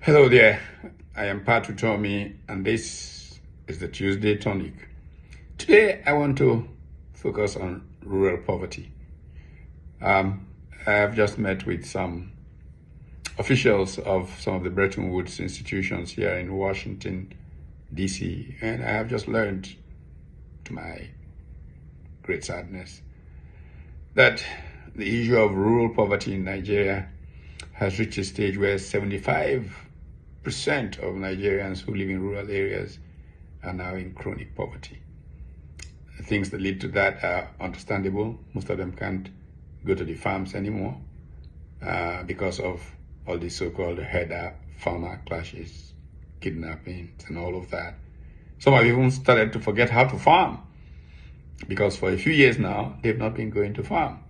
Hello there, I am Pat Utomi, and this is the Tuesday Tonic. Today I want to focus on rural poverty. I have just met with some officials of some of the Bretton Woods institutions here in Washington, D.C., and I have just learned, to my great sadness, that the issue of rural poverty in Nigeria has reached a stage where 75% of Nigerians who live in rural areas are now in chronic poverty. The things that lead to that are understandable. Most of them can't go to the farms anymore because of all these so-called herder-farmer clashes, kidnappings, and all of that. Some have even started to forget how to farm because for a few years now, they've not been going to farm.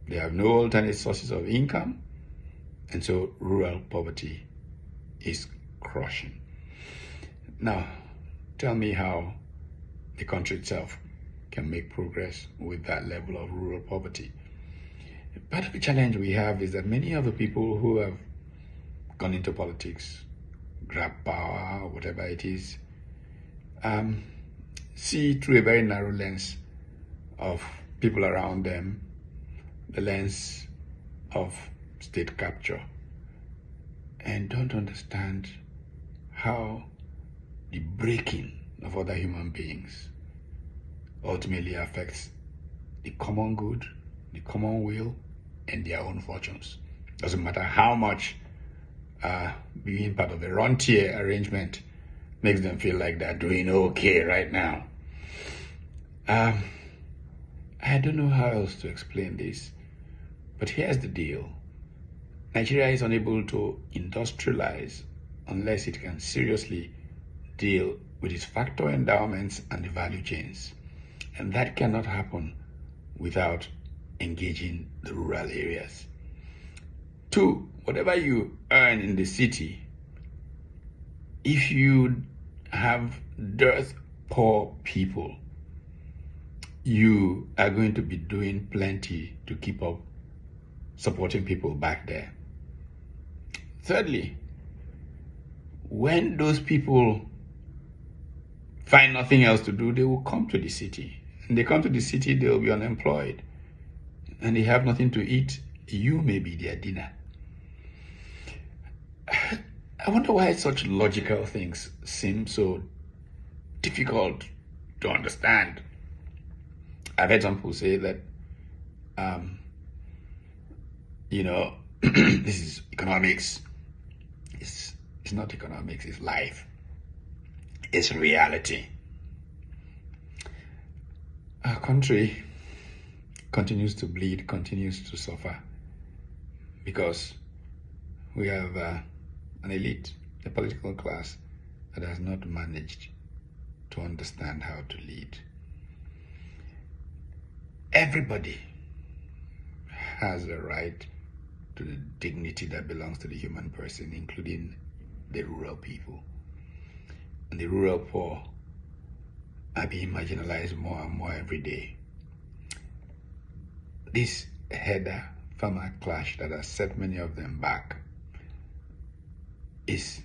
They have no alternate sources of income, and so rural poverty is crushing. Now, tell me how the country itself can make progress with that level of rural poverty. Part of the challenge we have is that many of the people who have gone into politics, grab power, whatever it is, see through a very narrow lens of people around them, the lens of state capture, and don't understand how the breaking of other human beings ultimately affects the common good, the common will, and their own fortunes. Doesn't matter how much being part of a rentier arrangement makes them feel like they're doing okay right now. I don't know how else to explain this, but here's the deal. Nigeria is unable to industrialize unless it can seriously deal with its factor endowments and the value chains. And that cannot happen without engaging the rural areas. 2, whatever you earn in the city, if you have dirt poor people, you are going to be doing plenty to keep up supporting people back there. Thirdly, when those people find nothing else to do, they will come to the city. And they come to the city, they will be unemployed. And they have nothing to eat. You may be their dinner. I wonder why such logical things seem so difficult to understand. I've heard some people say that, this is economics. It's not economics, it's life. It's reality. Our country continues to bleed, continues to suffer because we have an elite, a political class that has not managed to understand how to lead. Everybody has a right to the dignity that belongs to the human person, including the rural people. And the rural poor are being marginalized more and more every day. This herder-farmer clash that has set many of them back is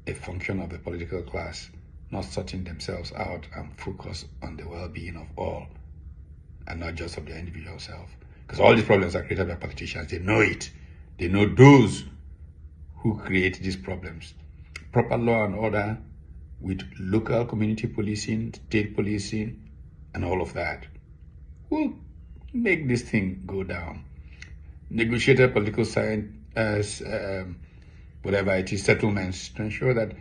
a function of the political class not sorting themselves out and focus on the well-being of all and not just of their individual self. Because all these problems are created by politicians. They know it. They know those who create these problems. Proper law and order with local community policing, state policing, and all of that will make this thing go down. Negotiated political science, whatever it is, settlements to ensure that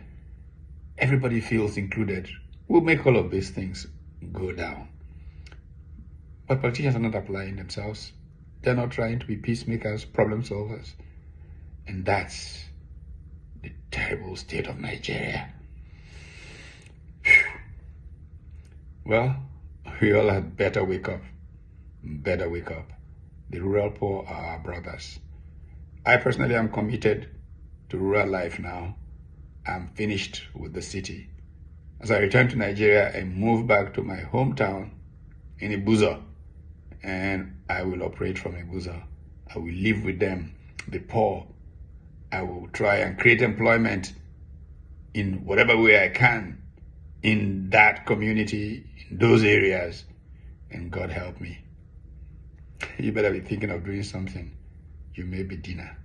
everybody feels included will make all of these things go down. But politicians are not applying themselves. They're not trying to be peacemakers, problem solvers. And that's the terrible state of Nigeria. Well, we all had better wake up. Better wake up. The rural poor are our brothers. I personally am committed to rural life now. I'm finished with the city. As I return to Nigeria, I move back to my hometown in Ibuza, and I will operate from Ibuza. I will live with them, the poor, I will try and create employment in whatever way I can in that community, in those areas, and God help me. You better be thinking of doing something. You may be dinner.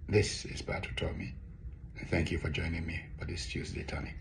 This is Prof. Utomi, and thank you for joining me for this Tuesday Tonic.